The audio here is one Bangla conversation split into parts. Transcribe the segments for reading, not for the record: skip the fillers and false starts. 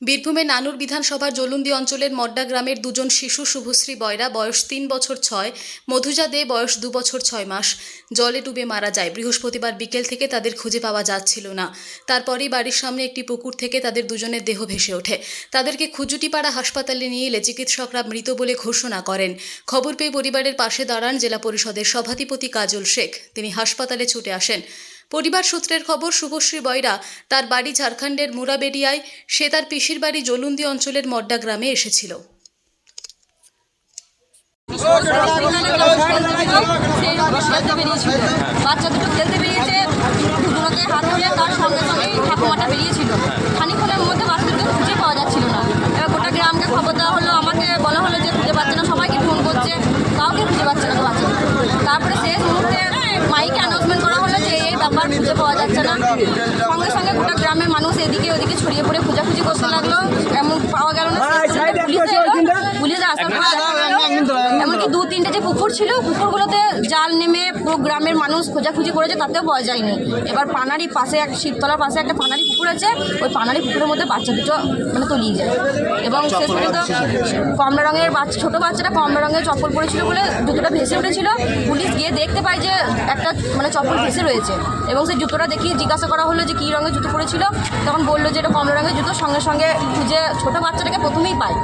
বীরভূমে নানুর বিধানসভার জলুন্দি অঞ্চলের মড্ডা গ্রামের দুজন শিশু শুভশ্রী বয়রা বয়স 3 বছর 6, মধুজা দে বয়স 2 বছর 6 মাস জলে ডুবে মারা যায়। বৃহস্পতিবার বিকেল থেকে তাদের খুঁজে পাওয়া যাচ্ছিল না। তারপরেই বাড়ির সামনে একটি পুকুর থেকে তাদের দুজনের দেহ ভেসে ওঠে। তাদেরকে খুজুটিপাড়া হাসপাতালে নিয়ে এলে চিকিৎসকরা মৃত বলে ঘোষণা করেন। খবর পেয়ে পরিবারের পাশে দাঁড়ান জেলা পরিষদের সভাধিপতি কাজল শেখ। তিনি হাসপাতালে ছুটে আসেন। পরিবার সূত্রের খবর, শুভশ্রী বয়রা তার বাড়ি ঝাড়খণ্ডের মুরাবেডিয়ায়, সে তার পিসির বাড়ি জলুন্দি অঞ্চলের মড্ডা গ্রামে এসেছিল। বাচ্চা দুটো খেলতে বেরিয়েছে, দুটোকে হাত ধরে তার সঙ্গে সঙ্গে ঠাকুমাটা বেরিয়েছিল। খানিকক্ষণের মধ্যে বাচ্চা দুটো খুঁজে পাওয়া যাচ্ছিল না। এবার গোটা গ্রামকে খবর দেওয়া হলো, আমাকে বলা হলো যে খুঁজে পাচ্ছে না, সবাইকে ফোন করছে, কাউকে খুঁজে পাচ্ছে না বাচ্চা। তারপরে শেষ মুহূর্তে মাইকে অ্যানাউন্সমেন্ট করা হলো যে এই ব্যাপার খুঁজে পাওয়া যাচ্ছে না। সঙ্গে সঙ্গে গোটা গ্রামের মানুষ এদিকে ওদিকে ছড়িয়ে পড়ে খোঁজাখুঁজি করতে লাগলো। এমন পাওয়া গেল না, পুলিশ আসার পর এমনকি 2-3টে যে পুকুর ছিল, পুকুরগুলোতে জাল নেমে পুরো গ্রামের মানুষ খোঁজাখুঁজি করেছে, তাতেও পাওয়া যায়নি। এবার পানারি পাশে শিবতলার পাশে একটা পানারি পুকুর আছে, ওই পানারি পুকুরের মধ্যে বাচ্চা দুটো তলিয়ে যায়। এবং শেষ পর্যন্ত কমলা রঙের ছোটো বাচ্চাটা কমলা রঙের চপ্পল পরেছিল বলে জুতোটা ভেসে উঠেছিল। পুলিশ গিয়ে দেখতে পায় যে একটা চপ্পল ভেসে রয়েছে, এবং সেই জুতোটা দেখিয়ে জিজ্ঞাসা করা হলো যে কী রঙের জুতো পরেছিল। তখন বললো যে এটা কমলা রঙের জুতো। সঙ্গে সঙ্গে খুঁজে ছোটো বাচ্চাটাকে প্রথমেই পায়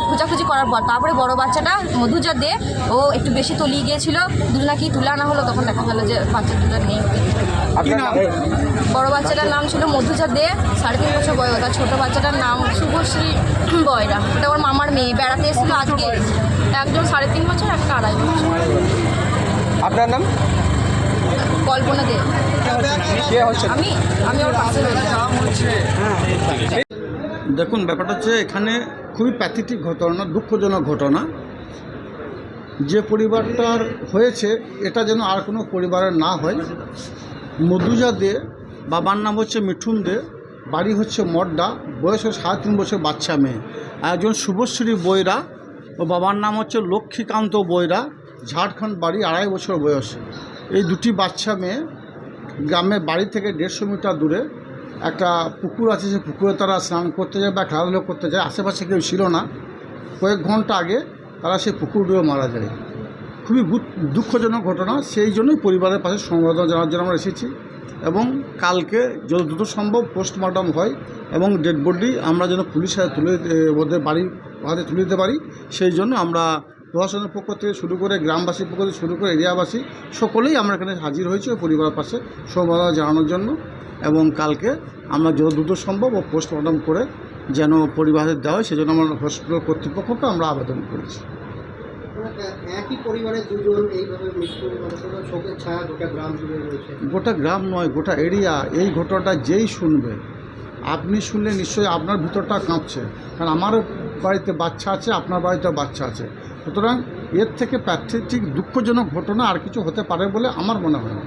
খোঁজাখুঁজি করার পর। তারপরে বড় বাচ্চাটা মধুজা দে, ও একটু বেশি তলিয়ে গিয়েছিল, দুজনাকেই তুলে আনা হলো। তখন দেখা গেলো যে বাচ্চা দুটো নেই। বড় বাচ্চাটার নাম ছিল মধুজা দে, 3.5 বছর বয়স। আর ছোটো বাচ্চাটার নাম শুভশ্রী বয়রা, ওটা ওর মামার মেয়ে, বেড়াতে এসেছিলো আজকে। একজন 3.5 বছর, একটা 2.5 বছর। আপনার নাম? কল্পনা দে। আমি ওর পাশে রয়েছি। দেখুন, ব্যাপারটা হচ্ছে এখানে খুবই প্যাথেটিক ঘটনা, দুঃখজনক ঘটনা। যে পরিবারটার হয়েছে এটা যেন আর কোনো পরিবারের না হয়। মধুজা দে, বাবার নাম হচ্ছে মিঠুন দে, বাড়ি হচ্ছে মড্ডা, বয়স 3.5 বছর বাচ্চা মেয়ে। একজন শুভশ্রী বয়রা, ও বাবার নাম হচ্ছে লক্ষ্মীকান্ত বয়রা, ঝাড়খণ্ড বাড়ি, 2.5 বছর বয়স। এই দুটি বাচ্চা মেয়ে গ্রামের বাড়ি থেকে 150 মিটার দূরে একটা পুকুর আছে, সেই পুকুরে তারা স্নান করতে যায় বা খেলাধুলো করতে যায়। আশেপাশে কেউ ছিল না। কয়েক ঘন্টা আগে তারা সেই পুকুর ডুবে মারা যায়। খুবই দুঃখজনক ঘটনা। সেই জন্যই পরিবারের পাশে সমবেদনা জানার জন্য আমরা এসেছি, এবং কালকে যত দ্রুত সম্ভব পোস্টমর্টম হয় এবং ডেড বডি আমরা যেন পুলিশের ওদের বাড়ির হাতে তুলে দিতে পারি। সেই জন্য আমরা প্রশাসনের পক্ষ থেকে শুরু করে, গ্রামবাসীর পক্ষ থেকে শুরু করে, এরিয়াবাসী সকলেই আমরা এখানে হাজির হয়েছি ওই পরিবারের পাশে সমবেদনা জানানোর জন্য। এবং কালকে আমরা যত দ্রুত সম্ভব ও পোস্টমর্টম করে যেন পরিবারের দেওয়া হয়, সেজন্য আমরা হসপিটাল কর্তৃপক্ষকে আমরা আবেদন করেছি। একই পরিবারের দুজন এইভাবে মৃত্যু, শোকের ছায়া গোটা গ্রাম জুড়ে রয়েছে। গোটা গ্রাম নয়, গোটা এরিয়া। এই ঘটনাটা যেই শুনবে, আপনি শুনলে নিশ্চয়ই আপনার ভিতরটা কাঁপছে, কারণ আমারও বাড়িতে বাচ্চা আছে, আপনার বাড়িতেও বাচ্চা আছে। সুতরাং এর থেকে প্যাথেটিক দুঃখজনক ঘটনা আর কিছু হতে পারে বলে আমার মনে হয় না।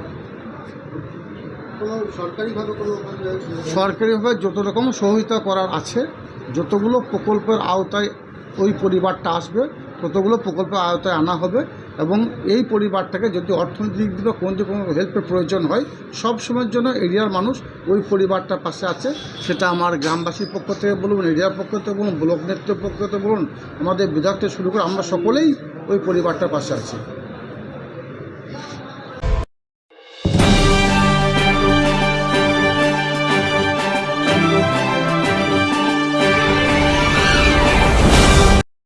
সরকারিভাবে যত রকম সহযোগিতা করার আছে, যতগুলো প্রকল্পের আওতায় ওই পরিবারটা আসবে, ততগুলো প্রকল্পের আওতায় আনা হবে। এবং এই পরিবারটাকে যদি অর্থনৈতিক দিকে কোনো হেল্পের প্রয়োজন হয়, সব সময়ের জন্য এরিয়ার মানুষ ওই পরিবারটার পাশে আছে। সেটা আমার গ্রামবাসীর পক্ষ থেকে বলুন, এরিয়ার পক্ষ থেকে বলুন, ব্লক নেতৃত্বের পক্ষ থেকে বলুন, আমাদের বিধায়ক থেকে শুরু করে আমরা সকলেই ওই পরিবারটার পাশে আছি।